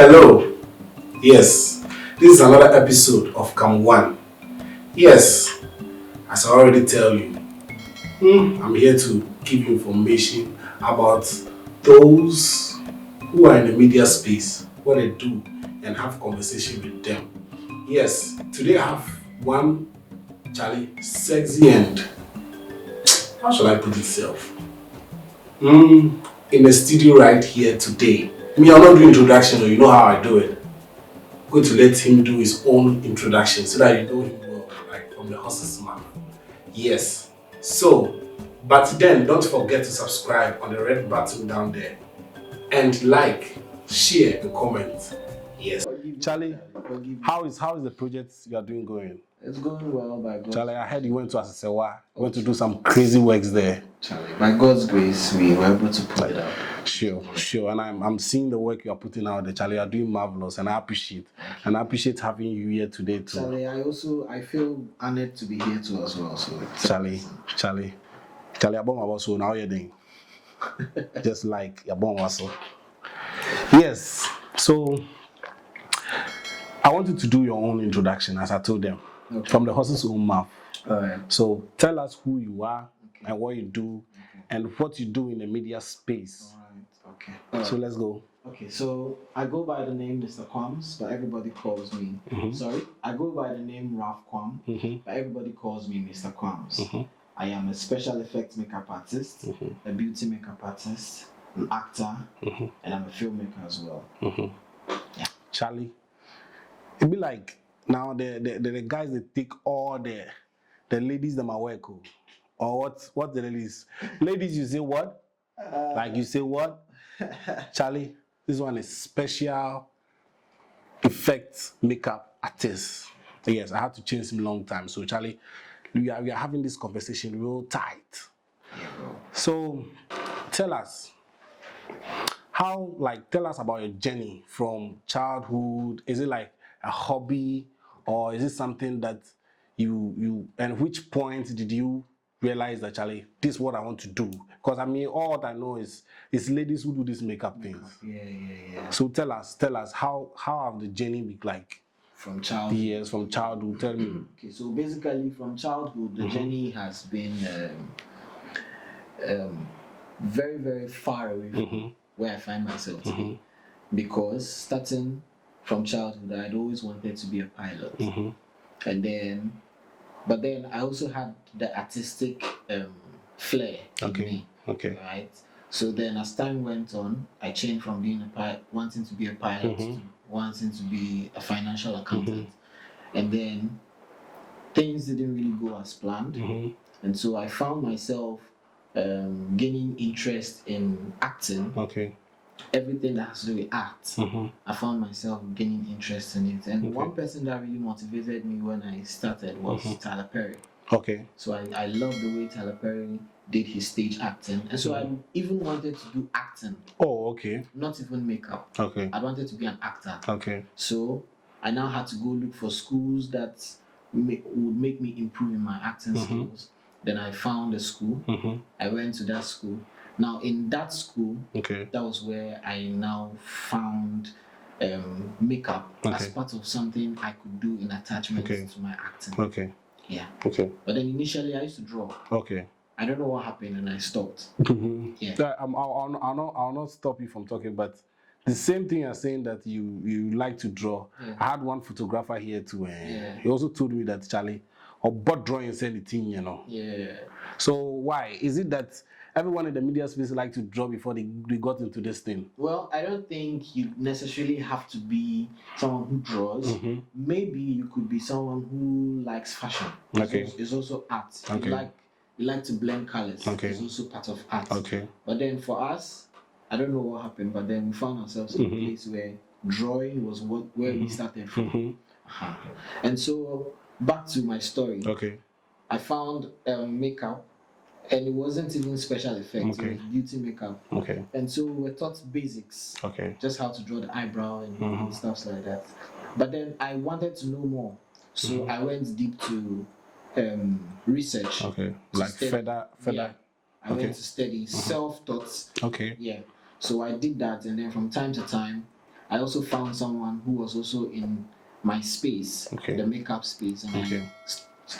Hello, yes, this is another episode of Cam One. Yes, as I already tell you, I'm here to give you information about those who are in the media space, what they do, and have conversation with them. Yes, today I have one Charlie, sexy and how shall I put it self? In the studio right here today. Me, I'm not doing introduction, you know how I do it. I'm going to let him do his own introduction so that you know him well, like from the horse's mouth. Yes. So, but then don't forget to subscribe on the red button down there and like, share, and comment. Yes. Charlie, how is the project you are doing going? It's going well by God's Charlie, I heard you went to Asasewa, went to do some crazy works there. Charlie, by God's grace, we were able to pull it out. Sure. And I'm seeing the work you are putting out there, Charlie. You are doing marvelous, and I appreciate. And I appreciate having you here today too. Charlie, I feel honored to be here too as well. So Charlie, I born my so now you're doing. Just like your born was so. Yes. So I wanted to do your own introduction, as I told them, from the horse's own mouth. All right. So tell us who you are and what you do and what you do in the media space. All right. Okay. So let's go. Okay, so I go by the name Mr. Kwams, but everybody calls me. Sorry, I go by the name Ralph Kwam, but everybody calls me Mr. Kwams. I am a special effects makeup artist, a beauty makeup artist, an actor, and I'm a filmmaker as well. Yeah. Charlie, it be like now the guys that take all the ladies that are work, or what the ladies you say what? Like you say what? Charlie, this one is special effects makeup artist. Yes, I had to change him long time. So Charlie, we are having this conversation real tight. Yeah, bro. So tell us tell us about your journey from childhood. Is it like a hobby or is it something that you and which point did you realize that Charlie, this is what I want to do? Because I mean all I know is ladies who do these makeup things. Yeah. So tell us how have the journey been like? From childhood. Yes, from childhood. Tell me. Okay, so basically from childhood, the journey has been very, very far away from where I find myself today. Because starting from childhood, I'd always wanted to be a pilot. But then I also had the artistic flair in me. Okay. Right? So then as time went on, I changed from being wanting to be a pilot to wanting to be a financial accountant. And then things didn't really go as planned. And so I found myself gaining interest in acting. Okay. Everything that has to do with art, I found myself gaining interest in it. And one person that really motivated me when I started was Tyler Perry. Okay. So I love the way Tyler Perry did his stage acting. And so I even wanted to do acting. Oh, okay. Not even makeup. Okay. I wanted to be an actor. Okay. So I now had to go look for schools that would make me improve in my acting skills. Then I found a school. I went to that school. Now in that school, that was where I now found makeup as part of something I could do in attachment to my acting. Okay. Yeah. Okay. But then initially I used to draw. Okay. I don't know what happened and I stopped. Yeah. I'll not stop you from talking, but the same thing you're saying that you like to draw. Yeah. I had one photographer here too. Yeah. He also told me that Charlie, or but drawing anything, Yeah. So why is it that everyone in the media space like to draw before they got into this thing? Well, I don't think you necessarily have to be someone who draws. Maybe you could be someone who likes fashion. It's also art. You like to blend colors. It's also part of art. Okay. But then for us, I don't know what happened, but then we found ourselves in a place where drawing was where we started from. And so back to my story. Okay. I found makeup, and it wasn't even special effects. It was beauty makeup. Okay. And so we were taught basics. Okay. Just how to draw the eyebrow and stuff like that. But then I wanted to know more, so I went deep to research. Okay. Like further. Yeah. I went to study self-taught. Okay. Yeah. So I did that, and then from time to time, I also found someone who was also in my space, Okay. the makeup space, and Okay.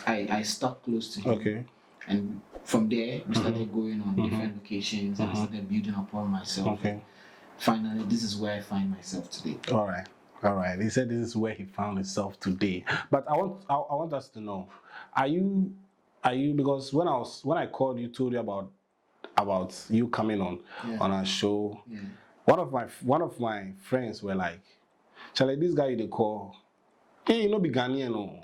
I stuck close to him. Okay. And from there, we started going on different locations, and I started building upon myself. Okay. Finally, this is where I find myself today. All right. All right. He said this is where he found himself today. But I want us to know, are you because when I called you, told you about you coming on our show, Yeah. one of my friends were like, Charlie, this guy they call, hey, you know, be Ghanaian, no.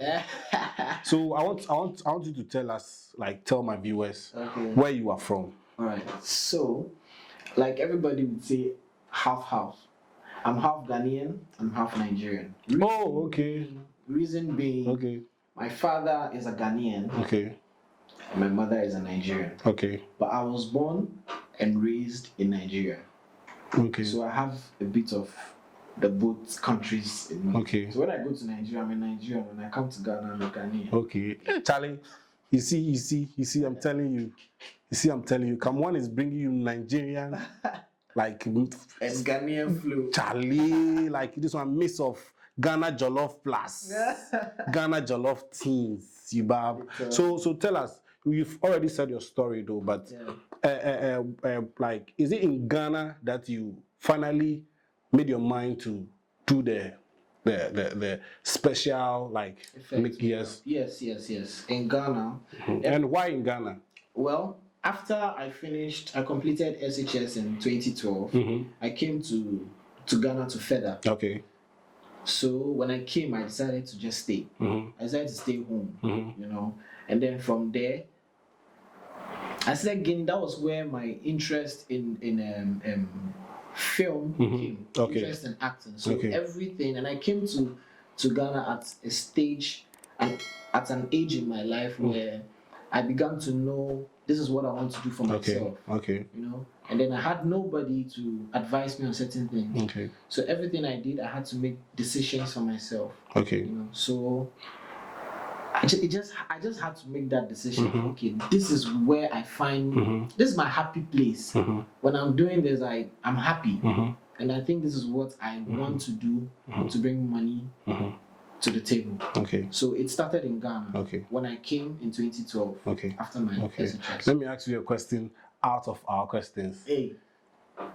So I want you to tell us, like, tell my viewers where you are from. All right. So, like everybody would say, half. I'm half Ghanaian. I'm half Nigerian. Reason being, my father is a Ghanaian. Okay. And my mother is a Nigerian. Okay. But I was born and raised in Nigeria. Okay. So I have a bit of the both countries in me. Okay. So when I go to Nigeria, I'm a Nigerian. When I come to Ghana, I'm a Ghanaian. Okay. Hey, Charlie, you see, I'm telling you. Come one is bringing you Nigerian, like and Ghanaian flow. Charlie, like this one mix of Ghana Jollof plus Ghana Jollof teens, you bab. So tell us, you've already said your story though, but like, is it in Ghana that you finally made your mind to do the special, like, Yes. In Ghana. And why in Ghana? Well, after I completed SHS in 2012, I came to Ghana to further. Okay. So when I came, I decided to just stay. I decided to stay home, you know. And then from there, I started getting, that was where my interest in film came. Interest in acting. So everything, and I came to Ghana at a stage, and at an age in my life where I began to know this is what I want to do for myself. Okay. You know, and then I had nobody to advise me on certain things. Okay. So everything I did, I had to make decisions for myself. Okay. You know, so I just had to make that decision. Okay, this is where I find this is my happy place. When I'm doing this, I'm happy, and I think this is what I want to do to bring money to the table. Okay. So it started in Ghana. Okay. When I came in 2012. Okay. After my SHS. Let me ask you a question out of our questions. Hey.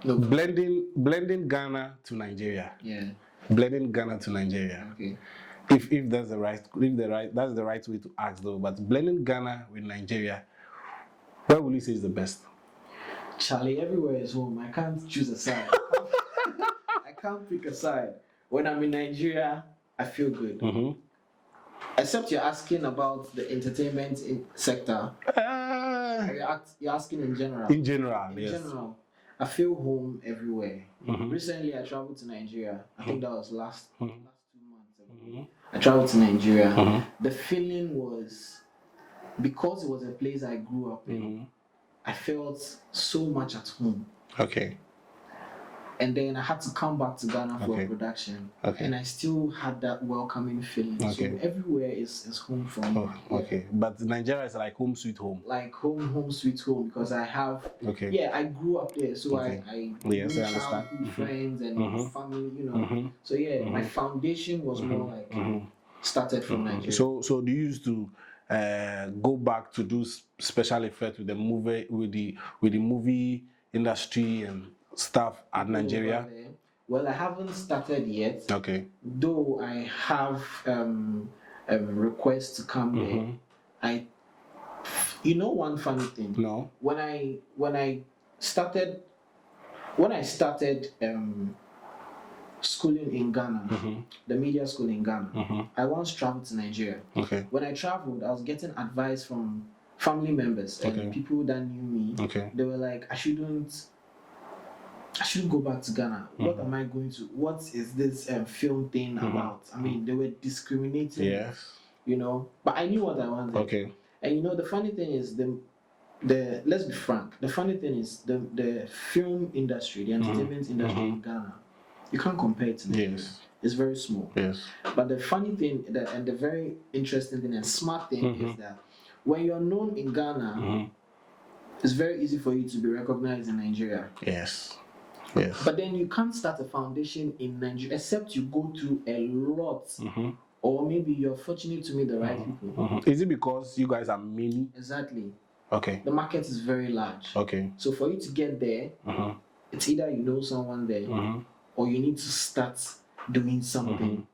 No. Blending Ghana to Nigeria. Yeah. Blending Ghana to Nigeria. Okay. If that's the right way to ask though, but blending Ghana with Nigeria, where will you say is the best? Charlie, everywhere is home. I can't choose a side. I can't pick a side. When I'm in Nigeria, I feel good. Except you're asking about the entertainment sector. You're asking in general. In general, in general, I feel home everywhere. Recently, I traveled to Nigeria. I think that was last 2 months ago. I traveled to Nigeria. The feeling was, because it was a place I grew up in, I felt so much at home. Okay. And then I had to come back to Ghana for a production. Okay. And I still had that welcoming feeling. Okay. So everywhere is home for me. Okay. But Nigeria is like home sweet home. Like home sweet home, because I have I grew up there. So I childhood friends and family, you know. So my foundation was more like started from Nigeria. So do you used to go back to do special effects with the movie industry and stuff at Nigeria? Well, I haven't started yet. Okay. Though I have a request to come there. You know one funny thing. No. When I started schooling in Ghana, the media school in Ghana, I once traveled to Nigeria. Okay. When I traveled, I was getting advice from family members and people that knew me. Okay. They were like, I shouldn't go back to Ghana. What am I going to? What is this film thing about? I mean, they were discriminating. Yes. You know, but I knew what I wanted. Okay. And you know, the funny thing is the let's be frank. The funny thing is the film industry, the entertainment industry in Ghana, you can't compare it to Nigeria. Yes. It's very small. Yes. But the funny thing and the very interesting thing and smart thing is that when you're known in Ghana, it's very easy for you to be recognized in Nigeria. Yes. Yes. But then you can't start a foundation in Nigeria except you go through a lot. Or maybe you're fortunate to meet the right people. Is it because you guys are many? Exactly. Okay. The market is very large. Okay. So for you to get there, it's either you know someone there or you need to start doing something,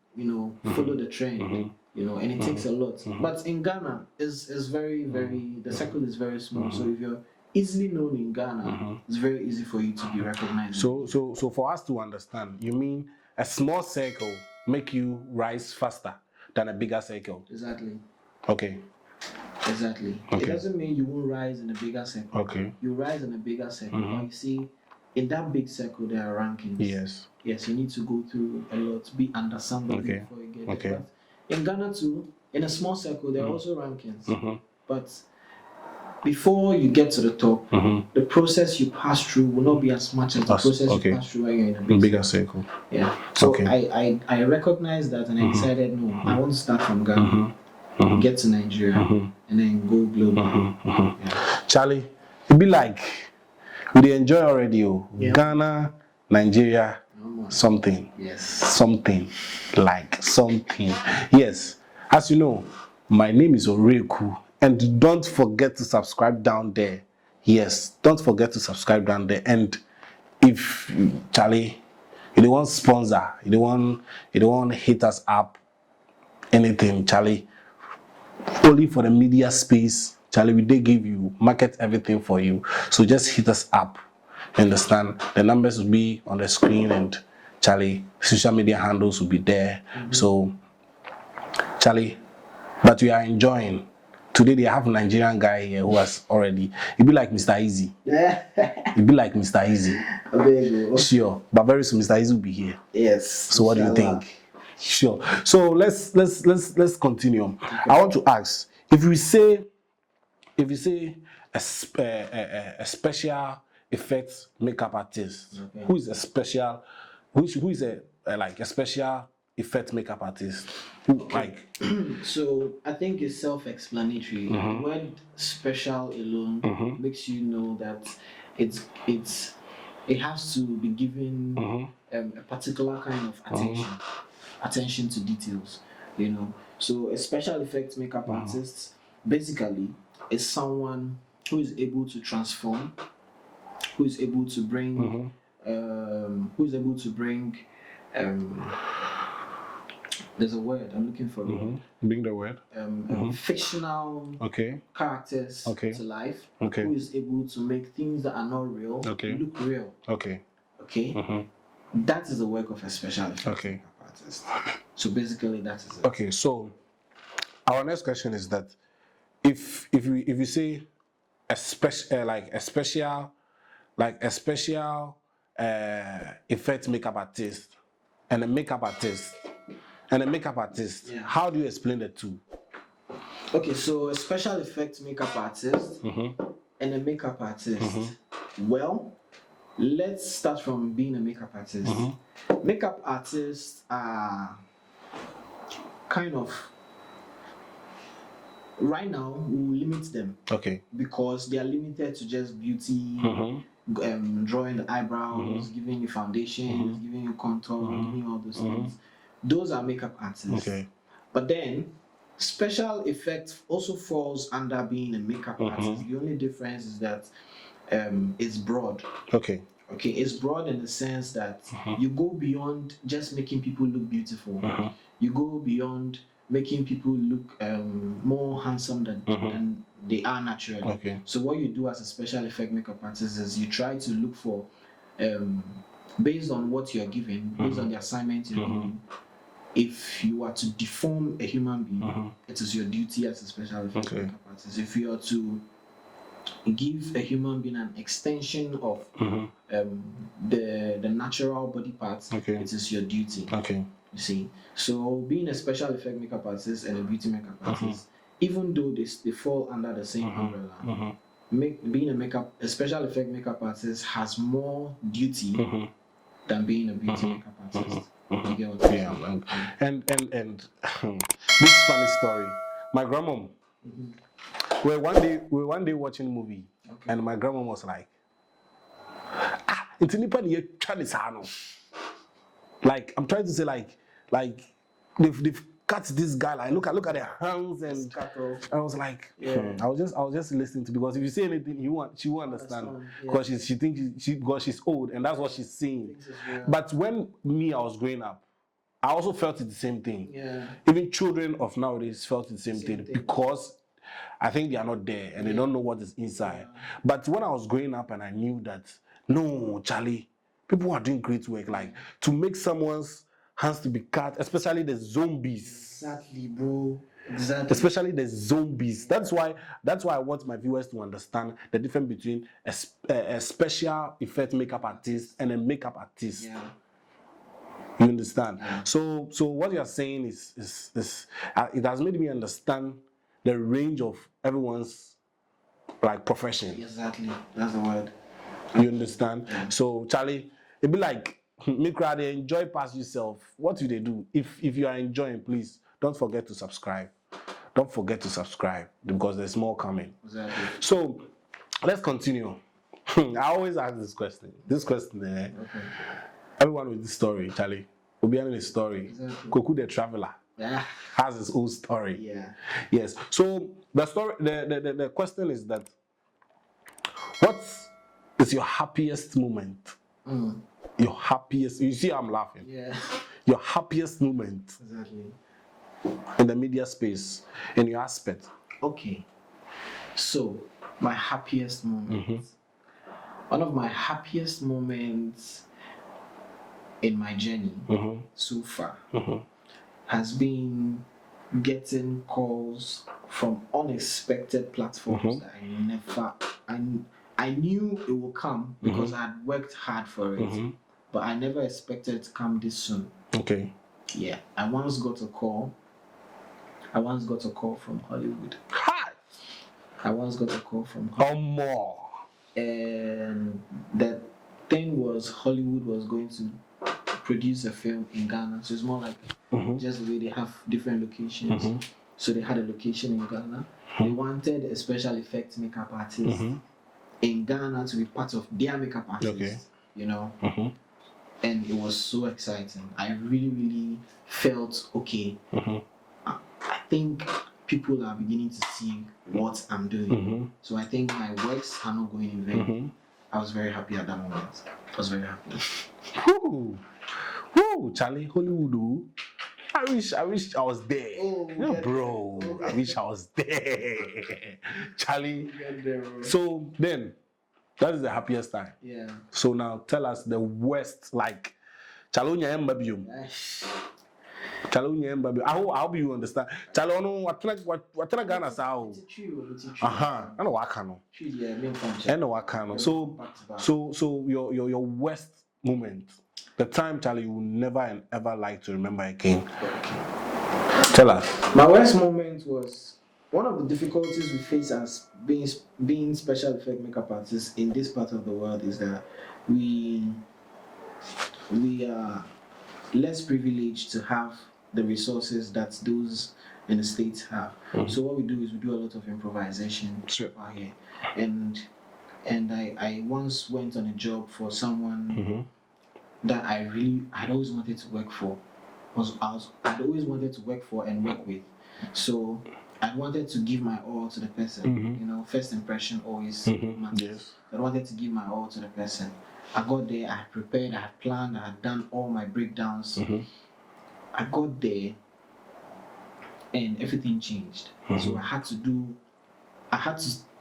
follow the trend, and it takes a lot. But in Ghana, is very, very, the circle is very small. So if you're easily known in Ghana, it's very easy for you to be recognized. So for us to understand, you mean a small circle make you rise faster than a bigger circle? Exactly. Okay. Exactly. It doesn't mean you won't rise in a bigger circle. Okay. You rise in a bigger circle, but you see, in that big circle there are rankings. Yes. Yes, you need to go through a lot, be under somebody before you get there. But in Ghana too, in a small circle, there are also rankings. But before you get to the top, the process you pass through will not be as much as the process you pass through when you're in a bigger circle. Yeah. So I recognize that and I decided, no, I want to start from Ghana, get to Nigeria, and then go global. Yeah. Charlie, it be like we enjoy already. Ghana, Nigeria, something. Yes. Something. Like something. Yes. As you know, my name is Oreku. And don't forget to subscribe down there. Yes, don't forget to subscribe down there. And if Charlie, you don't want sponsor, you don't want hit us up, anything, Charlie, only for the media space, Charlie, we did give you, market everything for you. So just hit us up. Understand? The numbers will be on the screen and Charlie, social media handles will be there. So, Charlie, but we are enjoying. Today they have a Nigerian guy here who has already. It'd be like Mr. Easy. It'd be like Mr. Easy. Sure, but very soon Mr. Easy will be here. Yes. So what do you think? Sure. So let's continue. Okay. I want to ask if you say a special effects makeup artist, who is a special, who is a like a special effect makeup artist? So I think it's self-explanatory. The word special alone makes you know that it has to be given a particular kind of attention to details. So a special effects makeup artist basically is someone who is able to transform, who is able to bring there's a word I'm looking for. Bring the word. Fictional characters to life. Who is able to make things that are not real look real. Okay. That is the work of a special effects artist. So basically, that is it. Okay. So our next question is that if you say a special effect makeup artist and a makeup artist. How do you explain the two? Okay, so a special effects makeup artist and a makeup artist. Well, let's start from being a makeup artist. Makeup artists are kind of, right now, we limit them. Okay. Because they are limited to just beauty, drawing the eyebrows, giving you foundation, giving you contour, giving you all those things. Those are makeup artists. Okay. But then, special effects also falls under being a makeup artist. The only difference is that it's broad. Okay. Okay, it's broad in the sense that you go beyond just making people look beautiful. You go beyond making people look more handsome than they are naturally. Okay. So what you do as a special effect makeup artist is you try to look for, based on what you're given, based on the assignment you're given, if you are to deform a human being, it is your duty as a special effects makeup artist. If you are to give a human being an extension of the natural body parts, it is your duty. Okay. You see, so being a special effect makeup artist and a beauty makeup artist, even though they fall under the same umbrella, being a special effect makeup artist has more duty than being a beauty makeup artist. You get what I'm saying? And this funny story. My grandma, we were one day watching a movie, and my grandma was like, It's nipa ni Chinese ano. Like I'm trying to say like they've cut this guy. Like look at their hands and I was like, I was just listening to, because if you say anything, she won't understand because she thinks because she's old and that's what she's seeing. But when I was growing up, I also felt it the same thing. Yeah. Even children of nowadays felt the same thing because I think they are not there and they don't know what is inside. But when I was growing up and I knew that, no, Charlie, people are doing great work. Like to make someone's hands to be cut, especially the zombies. Exactly, bro. Exactly. Especially the zombies. That's why I want my viewers to understand the difference between a special effect makeup artist and a makeup artist. Yeah. You understand? So what you're saying is it has made me understand the range of everyone's like profession. Exactly. That's the word. You understand? So Charlie, it be like me crowd enjoy past yourself. What do they do? If you are enjoying, please don't forget to subscribe. Don't forget to subscribe because there's more coming. Exactly. So let's continue. I always ask this question. Okay. Everyone with this story, Charlie, will be having a story. Exactly. Koku the traveler has his own story. Yeah. Yes. So the story, the question is that, what is your happiest moment? Your happiest. You see, I'm laughing. Yeah. Your happiest moment Exactly. in the media space, in your aspect. Okay. So my happiest moment. One of my happiest moments in my journey so far has been getting calls from unexpected platforms that I knew it will come because I had worked hard for it, but I never expected it to come this soon. Okay. Yeah, I once got a call from Hollywood. Hi. I once got a call from More. and the thing was Hollywood was going to produce a film in Ghana, so it's more like just the way they have different locations. So they had a location in Ghana. They wanted a special effects makeup artist in Ghana to be part of their makeup artist. You know, and it was so exciting. I really, really felt okay. I think people are beginning to see what I'm doing. So I think my works are not going in vain. I was very happy at that moment. I was very happy. Woo, Charlie, Hollywood. I wish I was there. Bro. I wish I was there. Charlie. So then, that is the happiest time. Yeah. So now tell us the worst, like Chalonya Mbabium. Chalonya Mbabium. I hope you understand. Chalono, what Ghana sao? I know Wakano. I know Wakano. So your worst moment, the time, Charlie, you will never and ever like to remember again. Tell us. My worst moment was one of the difficulties we face as being special effect makeup artists in this part of the world is that we are less privileged to have the resources that those in the States have. So what we do is we do a lot of improvisation out here. And I once went on a job for someone that I'd always wanted to work for. I'd always wanted to work for and work with. So I wanted to give my all to the person. You know, first impression always matters. Yes. I wanted to give my all to the person. I got there, I had prepared, I had planned, I had done all my breakdowns. I got there and everything changed. So I had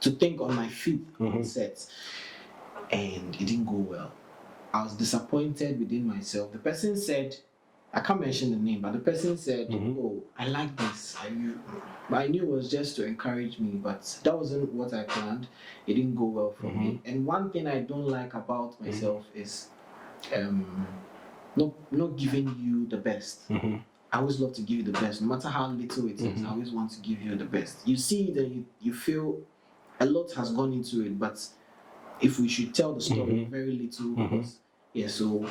to think on my feet on set, and it didn't go well. I was disappointed within myself. The person said, I can't mention the name, but the person said, oh, I like this. But I knew it was just to encourage me, but that wasn't what I planned. It didn't go well for me. And one thing I don't like about myself is not giving you the best. I always love to give you the best, no matter how little it is. I always want to give you the best. You see that you feel a lot has gone into it, but if we should tell the story, very little. So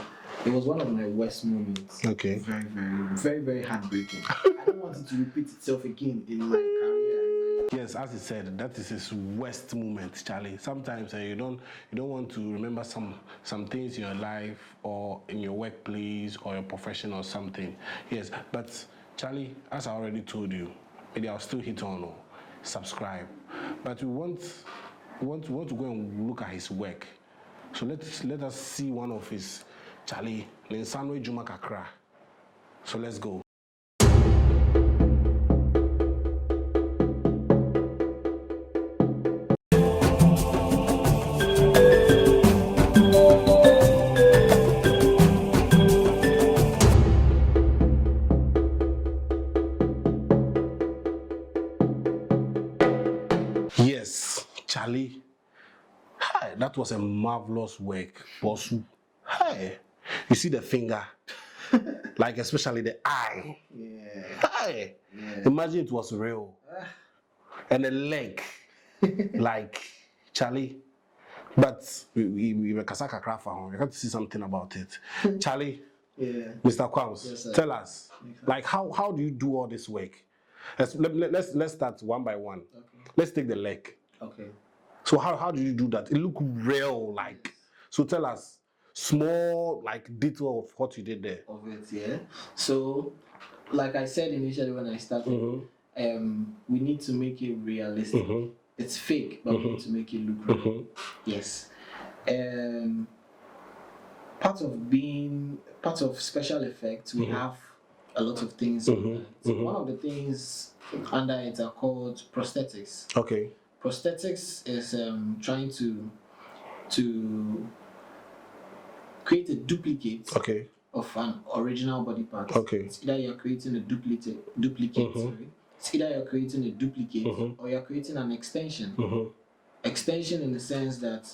it was one of my worst moments. Okay. Very, very, very, very heartbreaking. I don't want it to repeat itself again in my career, in my Yes, as he said, that is his worst moment, Charlie. Sometimes you don't want to remember some things in your life or in your workplace or your profession or something. Yes, but Charlie, as I already told you, maybe I'll still hit on or subscribe. But we want to go and look at his work. So let us see one of his Charlie Linsanwe Juma Kakra. So let's go. Yes, Charlie. Hi, that was a marvelous work, Bosu. Hi, you see the finger, like especially the eye. Yeah. Hi, imagine it was real, and the leg, like Charlie. But we were kasaka craft. We got to see something about it, Charlie. Yeah. Mr. Kwams, Yes, sir. tell us, like how do you do all this work? Let's start one by one. Okay. Let's take the leg. Okay. So how do you do that? It look real, like. So tell us small like detail of what you did there. Of it, yeah. So, like I said initially when I started, we need to make it realistic. It's fake, but we need to make it look real. Yes. Part of special effects, we have a lot of things. So one of the things under it are called prosthetics. Okay. Prosthetics is trying to create a duplicate of an original body part. Okay. It's either you're creating a duplicate. Sorry. It's either you're creating a duplicate or you're creating an extension. Extension in the sense that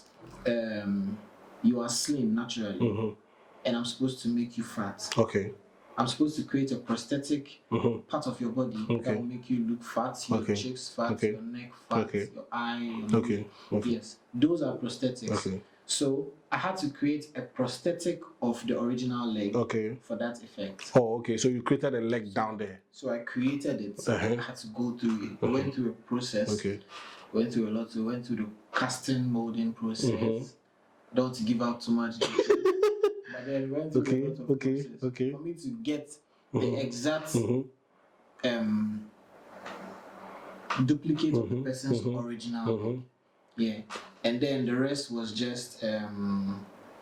you are slim naturally, and I'm supposed to make you fat. Okay. I'm supposed to create a prosthetic part of your body that will make you look fat, your cheeks fat, your neck fat, your eye, your nose. Yes, those are prosthetics. So I had to create a prosthetic of the original leg for that effect. Oh, okay. So you created a leg down there. So I created it. I had to go through it. We went through a process. Went through a lot. We went through the casting molding process. Don't want to give out too much detail. But then we went through a lot of process for me to get the exact duplicate of the person's original leg. Yeah, and then the rest was just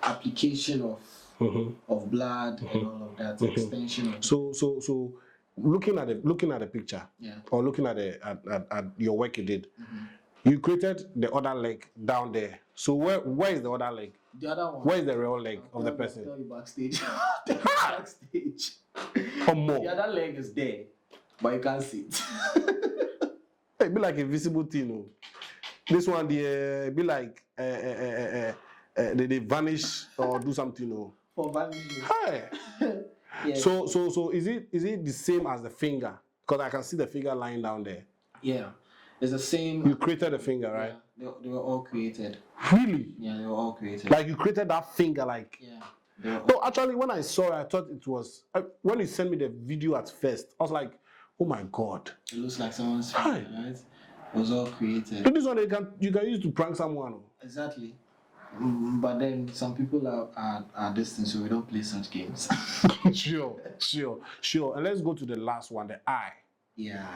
application of blood and all of that, extension of So looking at the picture, or looking at your work you did, you created the other leg down there. So where is the other leg? The other one. Where is the real leg of the person? I'll tell you backstage. Backstage. More. The other leg is there, but you can't see it. It be like a visible thing. Oh. This one, they be like they vanish or do something. Oh. For vanishing. Hey. Yes. So is it the same as the finger? Because I can see the finger lying down there. Yeah, it's the same. You created the finger, right? Yeah, they were all created. Really? Yeah, they were all created. Like you created that finger, like. Yeah. No, actually, when I saw it, I thought it was. When you sent me the video at first, I was like, "Oh my god!" It looks like someone's finger, right? It was all created. So this one you can use to prank someone. Exactly. But then some people are distant, so we don't play such games. Sure. And let's go to the last one, the eye. Yeah.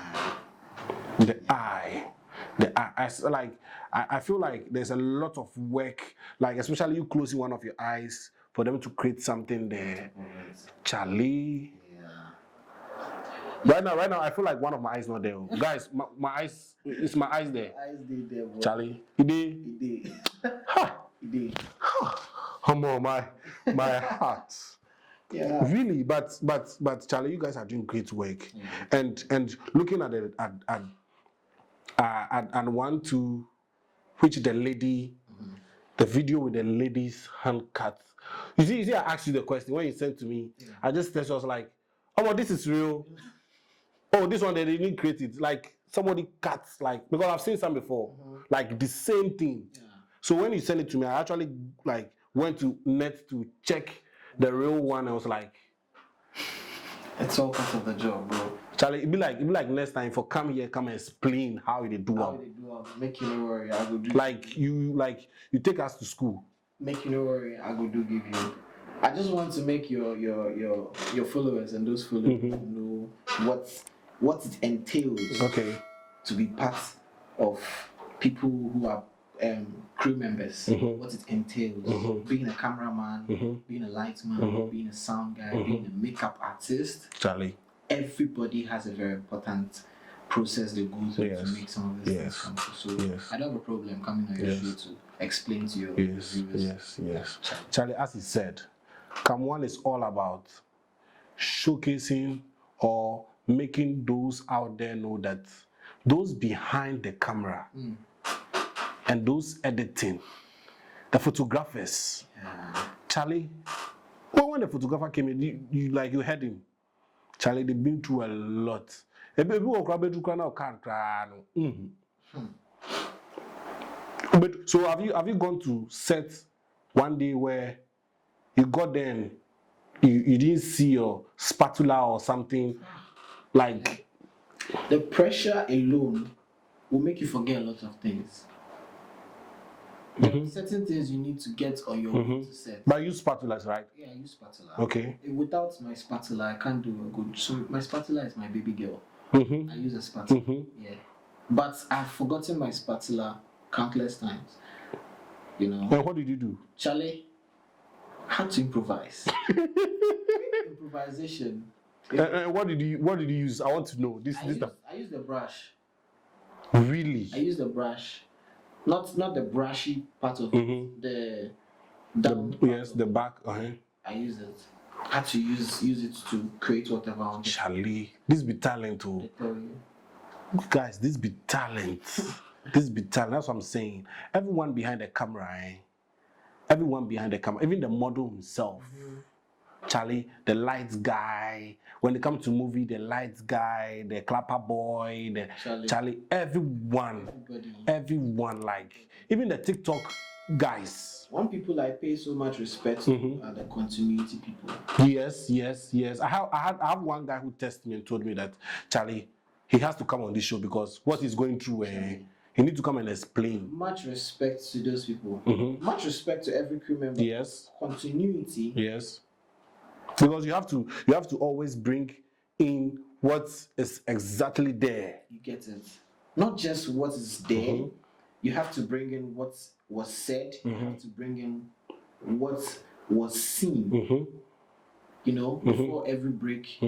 The eye. I feel like there's a lot of work, like especially you closing one of your eyes for them to create something there. Charlie. Yeah. Right now, I feel like one of my eyes not there. Guys, my eyes, it's my eyes there. Eyes there, bro. Charlie. It did. Ha. It did. Come on, my heart. Yeah. Really, but Charlie, you guys are doing great work, and looking at it and want to, which the lady, the video with the lady's hand cut. You see, I asked you the question when you sent to me. I just was like, oh, well, this is real. Oh, this one they didn't create it. Like somebody cuts, like because I've seen some before, like the same thing. Yeah. So when you sent it to me, I actually like went to net to check the real one. I was like, it's all part of the job, bro. Charlie, it be like next time for come here, come and explain how they do How it. they do it? Make you no worry, I go do. Like you take us to school. Make you no worry, I go do give you. I just want to make your followers and those followers know what it entails Okay. to be part of people who are crew members. What it entails, being a cameraman, being a lightman, being a sound guy, being a makeup artist. Charlie. Everybody has a very important process they go through to make some of these things come true. So I don't have a problem coming on your show to explain to your viewers. Yes. Charlie, as he said, Cam One is all about showcasing or making those out there know that those behind the camera and those editing, the photographers. Charlie, when the photographer came in, you heard him. Charlie, they've been through a lot. But so have you gone to set one day where you got there and you didn't see your spatula or something like the pressure alone will make you forget a lot of things. There are certain things you need to get on your way to set. But you use spatulas, right? Yeah, I use spatula. Okay. Without my spatula, I can't do a good. So my spatula is my baby girl. I use a spatula. Yeah. But I've forgotten my spatula countless times. You know. And what did you do? Charlie, had to improvise. Improvisation. And what did you use? I want to know. I used the brush. Really? I used the brush. Not the brushy part of it. The down. Yes, the back. I used it. I had to use it to create whatever I wanted. Charlie, this be talent too. I tell you. Guys, this be talent. This be talent. That's what I'm saying. Everyone behind the camera, everyone behind the camera, even the model himself. Charlie, the lights guy. When it comes to movie, the lights guy, the clapper boy, the Charlie, everyone, like even the TikTok guys. One people I pay so much respect to are the continuity people. Yes. I have one guy who texted me and told me that Charlie, he has to come on this show because what he's going through, he needs to come and explain. Much respect to those people. Much respect to every crew member. Yes. Continuity. Yes. Because you have to always bring in what is exactly there. You get it. Not just what is there. You have to bring in what was said. You have to bring in what was seen. You know, before every break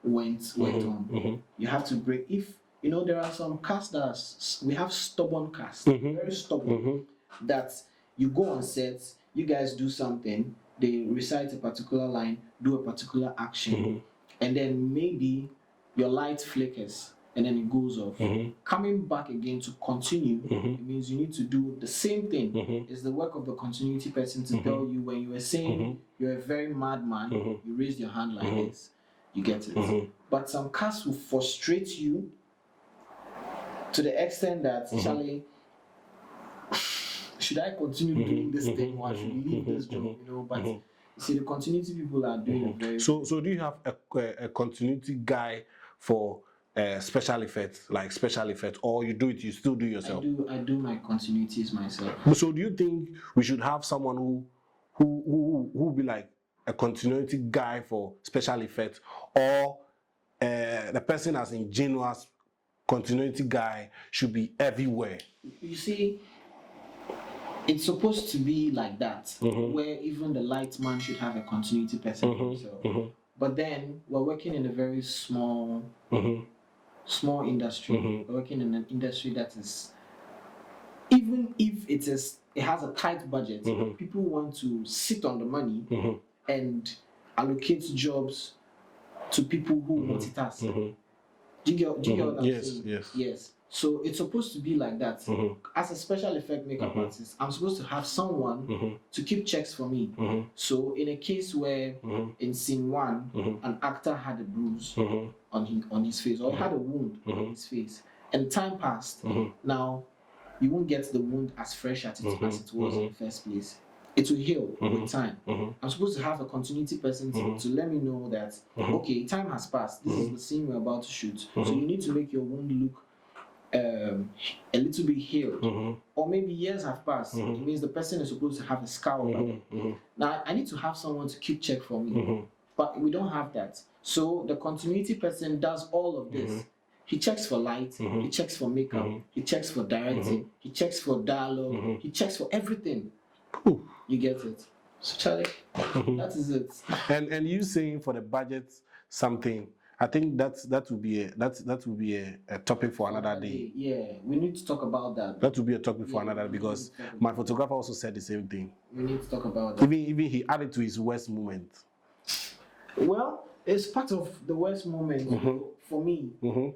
went on. You have to break. If you know, there are some casts we have stubborn casts, very stubborn. That you go on set, you guys do something. They recite a particular line, do a particular action, and then maybe your light flickers and then it goes off. Coming back again to continue, it means you need to do the same thing. It's the work of the continuity person to tell you when you were saying you're a very madman, you raised your hand like this, you get it. But some casts will frustrate you to the extent that, Charlie, should I continue doing this thing or I should leave this job? You know, but you see, the continuity people are doing a very. So do you have a continuity guy for special effects, or you still do yourself? I do my continuities myself. So do you think we should have someone who be like a continuity guy for special effects, or the person as ingenuous continuity guy should be everywhere? You see, it's supposed to be like that, where even the light man should have a continuity person himself. But then we're working in a very small industry. We're working in an industry that is, even if it has a tight budget, people want to sit on the money and allocate jobs to people who multitask. Do you get what I'm saying? Yes. So it's supposed to be like that. As a special effect makeup artist, I'm supposed to have someone to keep checks for me. So in a case where in scene 1, an actor had a bruise on his face, or had a wound on his face, and time passed, now you won't get the wound as fresh as it was in the first place. it will heal with time. I'm supposed to have a continuity person to let me know that okay, time has passed. This is the scene we're about to shoot. So you need to make your wound look a little bit healed, or maybe years have passed. It means the person is supposed to have a scar over them. Now I need to have someone to keep check for me, but we don't have that. So the continuity person does all of this. He checks for light, he checks for makeup, he checks for directing, he checks for dialogue, he checks for everything. Ooh. You get it? So Charlie, that is it. And you saying for the budget something, I think that would be a topic for another day. Yeah, we need to talk about that. That would be a topic for another day, because my photographer also said the same thing. We need to talk about that. Even he added to his worst moment. Well, it's part of the worst moment for me,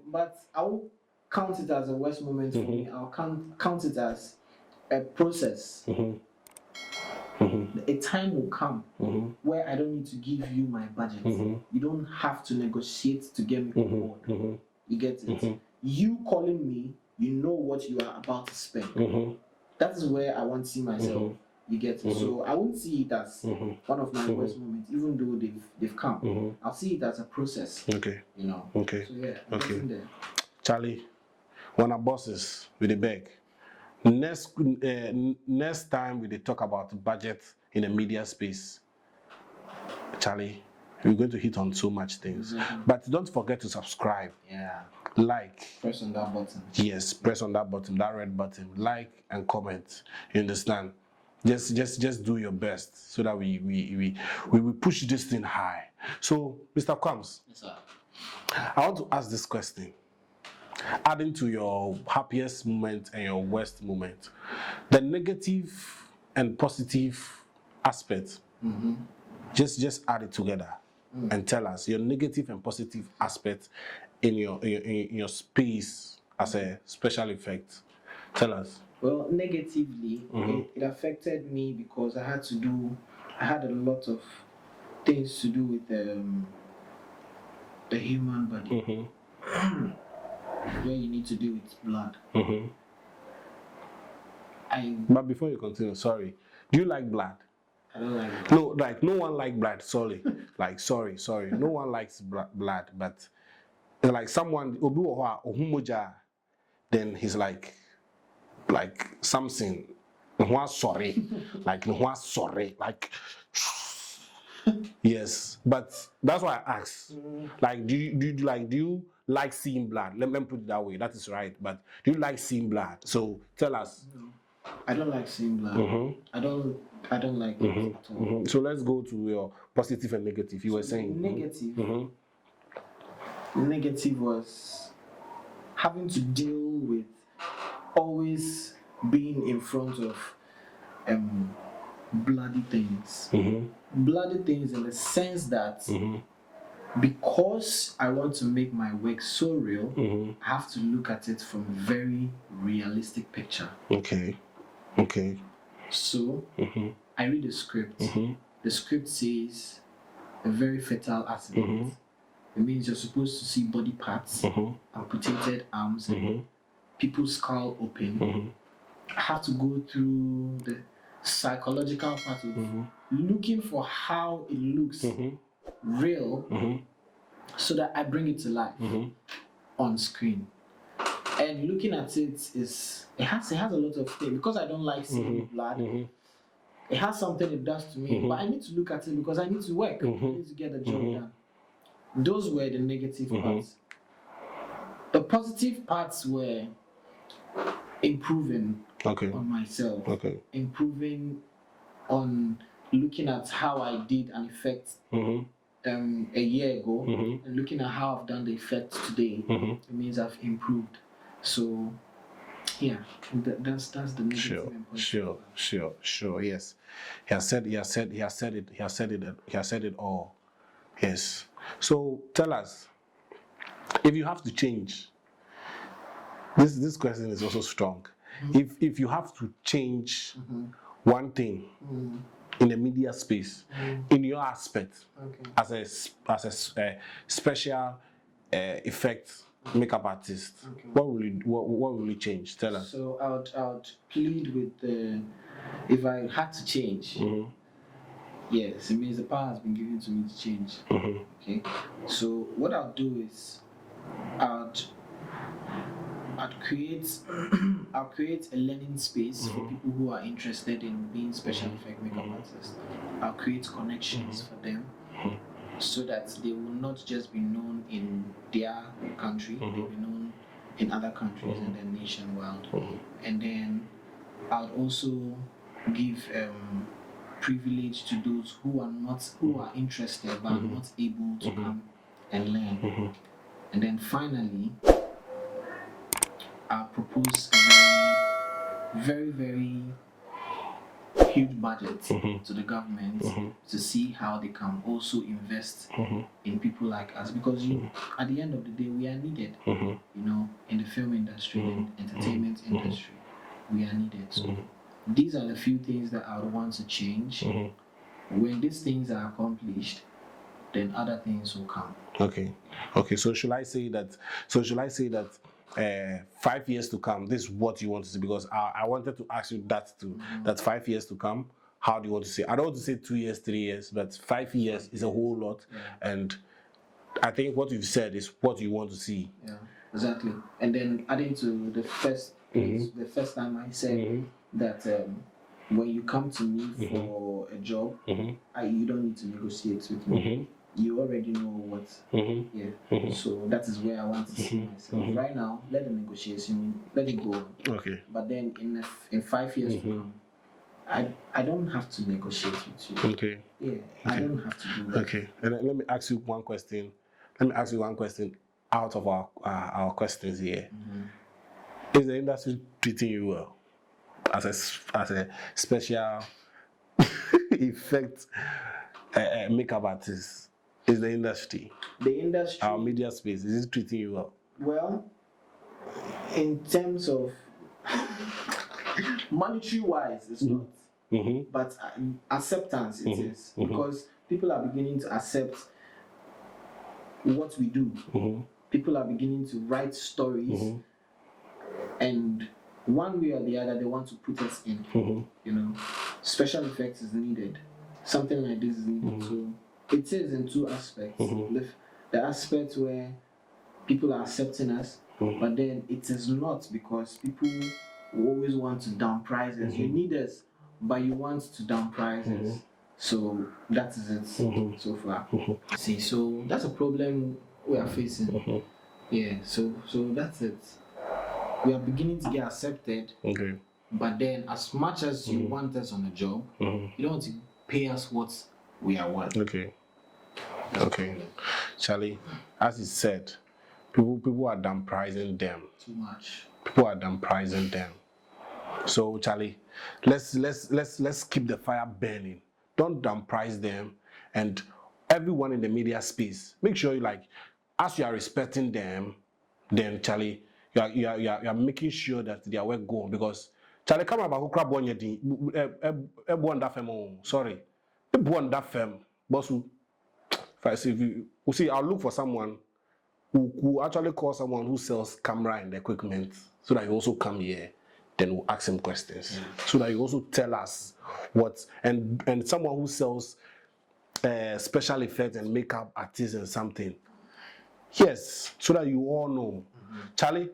but I won't count it as a worst moment for me. I'll count it as a process. A time will come where I don't need to give you my budget. You don't have to negotiate to get me on board. You get it? You calling me, you know what you are about to spend. That is where I want to see myself. You get it? So I won't see it as one of my worst moments, even though they've come. I'll see it as a process. Okay. You know. Okay. So yeah. Okay. There. Charlie, one of bosses with the bag. Next time we talk about budget in the media space, Charlie, we're going to hit on so much things. But don't forget to subscribe. Yeah. Like. Press on that button. Yes, press on that button, that red button. Like and comment. You understand? Just do your best so that we push this thing high. So, Mr. Kwams, Yes, sir. I want to ask this question. Adding to your happiest moment and your worst moment, the negative and positive aspect, just add it together and tell us your negative and positive aspect in your space as a special effect. Tell us. Well, negatively, it affected me because I had a lot of things to do with the human body. Where you need to do with blood. But before you continue, sorry, do you like blood? I don't like blood. No, like no one like blood. Sorry, like sorry. No one likes blood, but like someone then he's like something. Sorry, like yes, but that's why I asked. Like, do you like seeing blood? Let me put it that way. That is right. But do you like seeing blood? So tell us. No, I don't like seeing blood. I don't like it at all. So let's go to your positive and negative. You were saying negative. Negative was having to deal with always being in front of bloody things. Bloody things in the sense that because I want to make my work so real, I have to look at it from a very realistic picture. Okay. So I read the script. The script says a very fatal accident. It means you're supposed to see body parts, amputated arms, people's skull open. I have to go through the psychological part of looking for how it looks real, so that I bring it to life on screen. And looking at it has a lot of things, because I don't like seeing blood. It has something it does to me, but I need to look at it because I need to work. I need to get the job done. Those were the negative parts. The positive parts were improving on myself, improving on looking at how I did an effect a year ago, and looking at how I've done the effect today. It means I've improved. So yeah, that's the negative and positive. Sure. Yes, he has said it all. Yes. So tell us, if you have to change, this question is also strong. If you have to change one thing in the media space, in your aspect, as a special effect makeup artist, what will you change? Tell us. So I would plead with the if I had to change, yes, it means the power has been given to me to change. Okay, so what I'll do is I'd create I'll create a learning space for people who are interested in being special effect makeup artists. I'll create connections for them so that they will not just be known in their country, they'll be known in other countries and then nationwide. And then I'll also give privilege to those who are interested but are not able to come and learn. And then finally, I'll propose a very, very huge budget to the government to see how they can also invest in people like us, because at the end of the day we are needed, in the film industry and entertainment industry. We are needed. So these are the few things that I would want to change. When these things are accomplished, then other things will come. Okay. So should I say that 5 years to come, this is what you want to see? Because I wanted to ask you that too. That 5 years to come, how do you want to see? I don't want to say 2 years, 3 years, but 5 years is a whole lot. And I think what you've said is what you want to see. Yeah, exactly. And then adding to the first time I said that when you come to me for a job, you don't need to negotiate with me. You already know what. So that is where I want to see myself. Right now, let the negotiation, let it go. Okay. But then in 5 years to come, I don't have to negotiate with you. Okay. Yeah, I don't have to do that. Okay. And let me ask you one question. Out of our questions here. Is the industry treating you well as a special effect makeup artist? Is the industry, our media space, is it treating you well? Well, in terms of monetary wise, it's not. But acceptance it is, because people are beginning to accept what we do. People are beginning to write stories, and one way or the other they want to put us in. Special effects is needed. Something like this is needed. So it is in two aspects. The aspect where people are accepting us, but then it is not, because people always want to down prices. You need us, but you want to down prices. So that is it so far. See, so that's a problem we are facing. Yeah, so that's it. We are beginning to get accepted. Okay. But then as much as you want us on a job, you don't want to pay us what we are worth. Okay. Charlie, as you said, people are down pricing them. Too much. People are down pricing them. So Charlie, let's keep the fire burning. Don't down price them, and everyone in the media space, make sure as you are respecting them, then Charlie, you are making sure that their work go on, because Charlie, come about who crab one yedi, one that fem. Sorry, one that fem. Boss, if I see I'll look for someone who actually call someone who sells camera and equipment, so that you also come here. Then we'll ask him questions, so that you also tell us what, and someone who sells special effects and makeup artists and something. Yes, so that you all know. Charlie,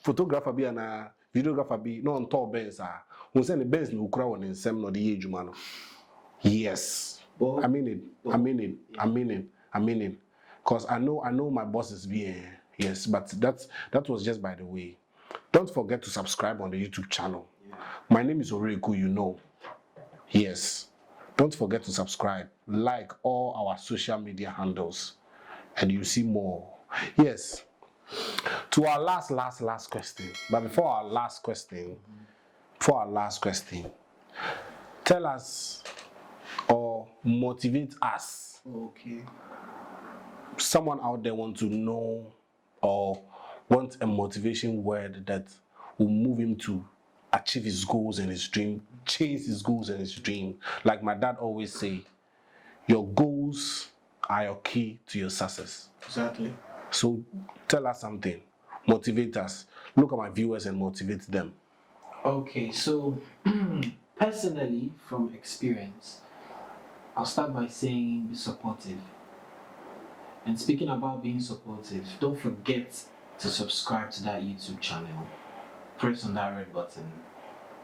photographer be and videographer be no on top Benz. Who send the Benz no crowd and sem no the age man. Yes, I mean it. Cause I know my bosses be yes, but that was just by the way. Don't forget to subscribe on the YouTube channel. My name is Oreku, Yes. Don't forget to subscribe, like all our social media handles, and you see more. Yes. To our last question. But before our last question, tell us or motivate us. Okay. Someone out there want to know or want a motivation word that will move him to achieve his goals and his dream, chase his goals and his dream. Like my dad always say, your goals are your key to your success. Exactly. So tell us something, motivate us. Look at my viewers and motivate them. Okay, so personally, from experience, I'll start by saying be supportive. And speaking about being supportive, don't forget to subscribe to that YouTube channel. Press on that red button.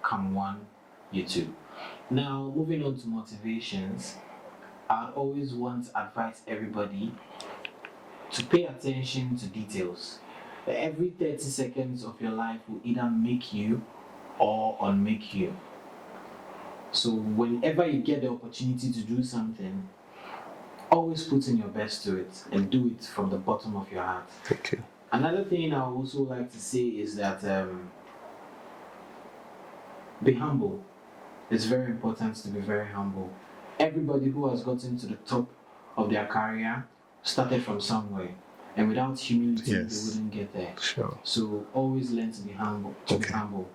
Come One YouTube. Now, moving on to motivations, I always want to advise everybody to pay attention to details. Every 30 seconds of your life will either make you or unmake you. So, whenever you get the opportunity to do something, always put in your best to it and do it from the bottom of your heart. Okay. Another thing I would also like to say is that be humble. It's very important to be very humble. Everybody who has gotten to the top of their career started from somewhere, and without humility, Yes. they wouldn't get there. Sure. So always learn to be humble. To be Okay. humble,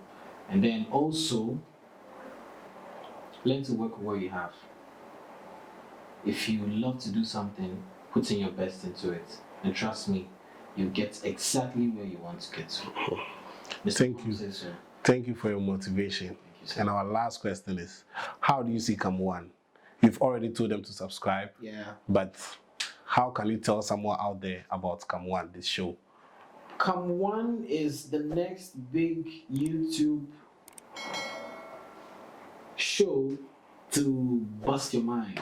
and then also learn to work with what you have. If you love to do something, put in your best into it, and trust me, you get exactly where you want to get to. Mr. Thank you. Says so. Thank you for your motivation. Thank you, sir. And our last question is, how do you see Come One? You've already told them to subscribe, Yeah. but how can you tell someone out there about Come One, this show? Come One is the next big YouTube show to bust your mind.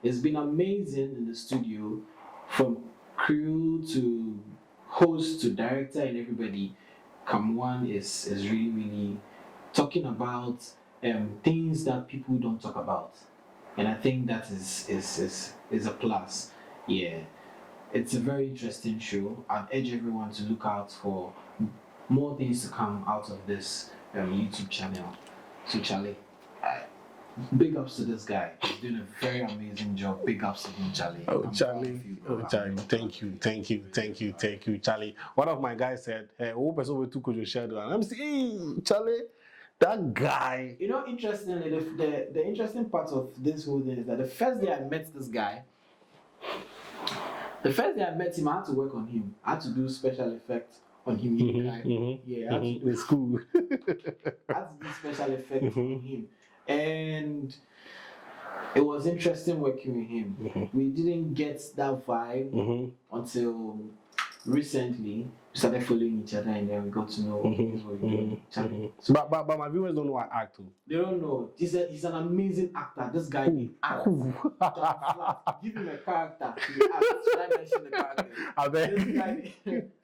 It's been amazing in the studio, from crew to host to director and everybody. Come One is really talking about things that people don't talk about, and I think that is a plus. Yeah, it's a very interesting show. I'd urge everyone to look out for more things to come out of this YouTube channel. So Charlie, big ups to this guy. He's doing a very amazing job. Big ups to him, Charlie. Oh, I'm proud Charlie. of you, Oh, bro. Charlie. Thank you, Charlie. One of my guys said, hey, who person will took your shadow? And I'm saying, hey, Charlie, that guy. You know, interestingly, the interesting part of this whole thing is that the first day I met this guy, I had to work on him. I had to do special effects on him. Yeah, I had to do It's cool. I had to do special effects on him. And it was interesting working with him. We didn't get that vibe until recently. We started following each other, and then we got to know what we're doing. So But my viewers don't know I act too. they don't know. He's an amazing actor. This guy can act. Just flat. Give him a character. He acts. Should I mention the character? I bet. This guy.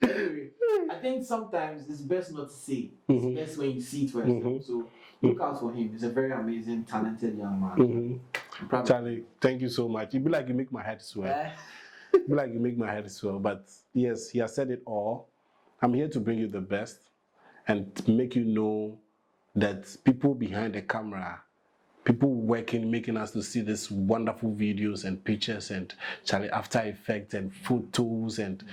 Anyway, I think sometimes it's best not to say. It's best when you see it for yourself. So look out for him. He's a very amazing, talented young man. I'm proud of Charlie, thank you so much. You be like you make my head swell. him. Be like you make my head swell. But yes, he has said it all. I'm here to bring you the best and make you know that people behind the camera, people working, making us to see these wonderful videos and pictures and Charlie After Effects and photos and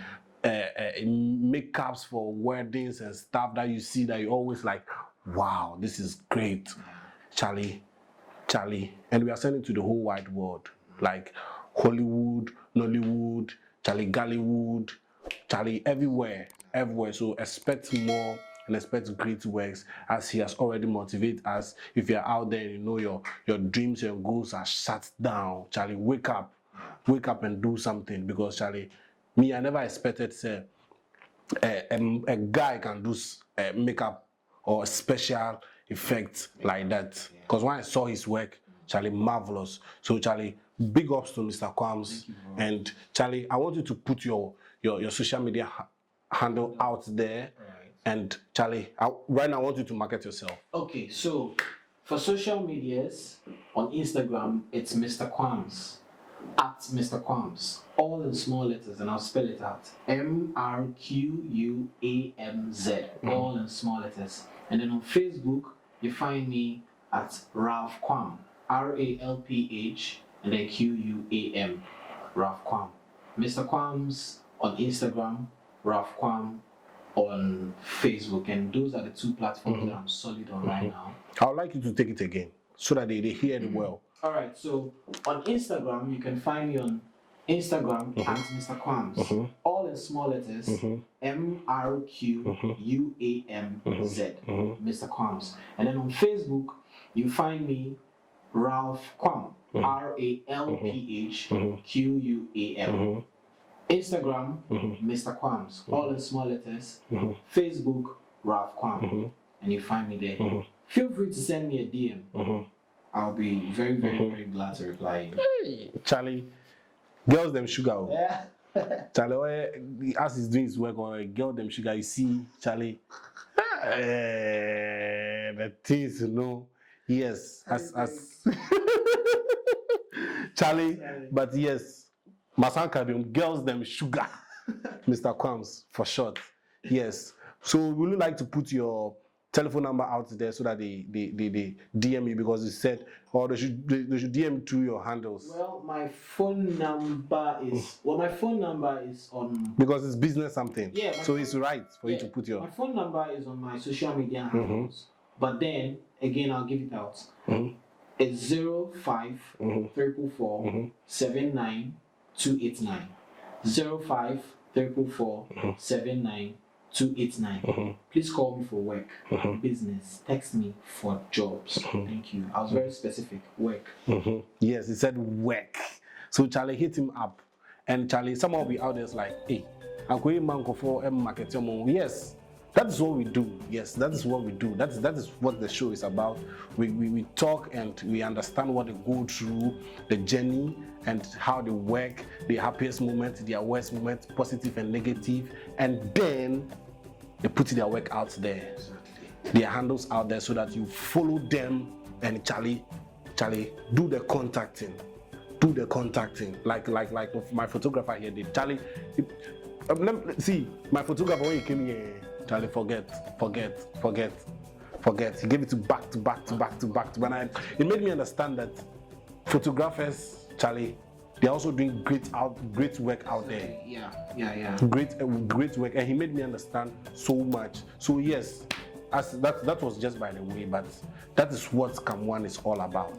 makeups for weddings and stuff that you see that you always like, wow, this is great. Charlie, and we are sending to the whole wide world, like Hollywood, Nollywood, Charlie Gollywood, Charlie everywhere. So expect more and expect great works as he has already motivated us. If you're out there and you know your dreams and goals are shut down, Charlie, wake up and do something, because Charlie, me, I never expected say a guy can do makeup or special effects like that. Because when I saw his work, Charlie, marvelous. So Charlie, big ups to Mr. Kwams. And Charlie, I want you to put your social media handle out there. And Charlie, right now I want you to market yourself. Okay, so for social medias, on Instagram, it's Mr. Kwams. At Mr. Kwams. All in small letters, and I'll spell it out. MRQUAMZ. All in small letters. And then on Facebook, you find me at Ralph Kwam. RALPH and then QUAM. Ralph Kwam. Mr. Kwams on Instagram, Ralph Kwam on Facebook, and those are the two platforms that I'm solid on right now. I would like you to take it again so that they hear it well. Alright, so on Instagram you can find me on Instagram at Mr. Quams. All in small letters. MRQUAMZ. Mr. Quams. And then on Facebook, you find me Ralph Quam. RALPHQUAM. Instagram, Mr. Quams. All in small letters. Facebook, Ralph Quam. And you find me there. Feel free to send me a DM. I'll be very, very, very glad to reply you. Hey, Charlie, girls them sugar. Yeah. Charlie, as he's doing his work on girl them sugar, you see, Charlie, the things, you know, yes, as Charlie, but yes, Masanka girls them sugar, Mr. Quams for short, yes. So would you like to put your telephone number out there so that they DM you, because you said, or they should DM through your handles? Well, my phone number is on, because it's business something. Yeah. So it's right for you to put your. My phone number is on my social media handles. But then again, I'll give it out. It's 05 344 79289. 05 344 79289. Please call me for work, business. Text me for jobs. Thank you. I was very specific. Work. Yes, he said work. So Charlie, hit him up, and Charlie, some of you out there's like, hey, I'm going manko for market. Yes, that is what we do. Yes, that is what we do. That is what the show is about. We talk and we understand what they go through, the journey, and how they work, the happiest moment, their worst moment, positive and negative, and then they put their work out there, their handles out there, so that you follow them. And Charlie, do the contacting. Like my photographer here did. Charlie, see, my photographer when he came here, Charlie, forget. He gave it to back to back. It made me understand that photographers, Charlie, they're also doing great work out there. Yeah. Great work, and he made me understand so much. So yes, as that was just by the way, but that is what Cam One is all about.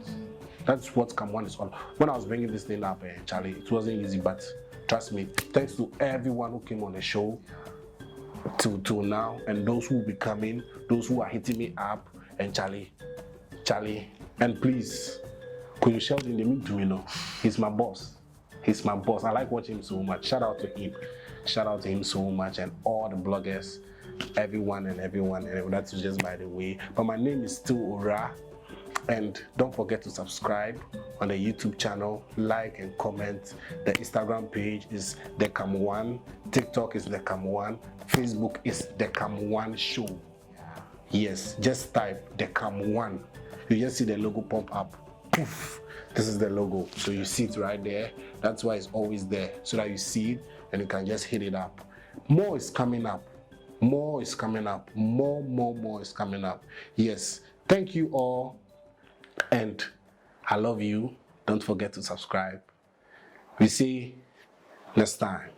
That's what Cam One is all. When I was bringing this thing up, Charlie, it wasn't easy, but trust me, thanks to everyone who came on the show till now, and those who will be coming, those who are hitting me up, and Charlie, and please, Queen Sheldon, they mean to me, know, he's my boss. I like watching him so much. Shout out to him so much, and all the bloggers, everyone, and that's just by the way. But my name is still Ora, and don't forget to subscribe on the YouTube channel, like and comment. The Instagram page is The Cam One, TikTok is The Cam One, Facebook is The Cam One Show. Yes, just type The Cam One. You just see the logo pop up. Poof, this is the logo, so you see it right there. That's why it's always there, so that you see it and you can just hit it up. More is coming up. More is coming up. More is coming up. Yes, thank you all, and I love you. Don't forget to subscribe. We see next time.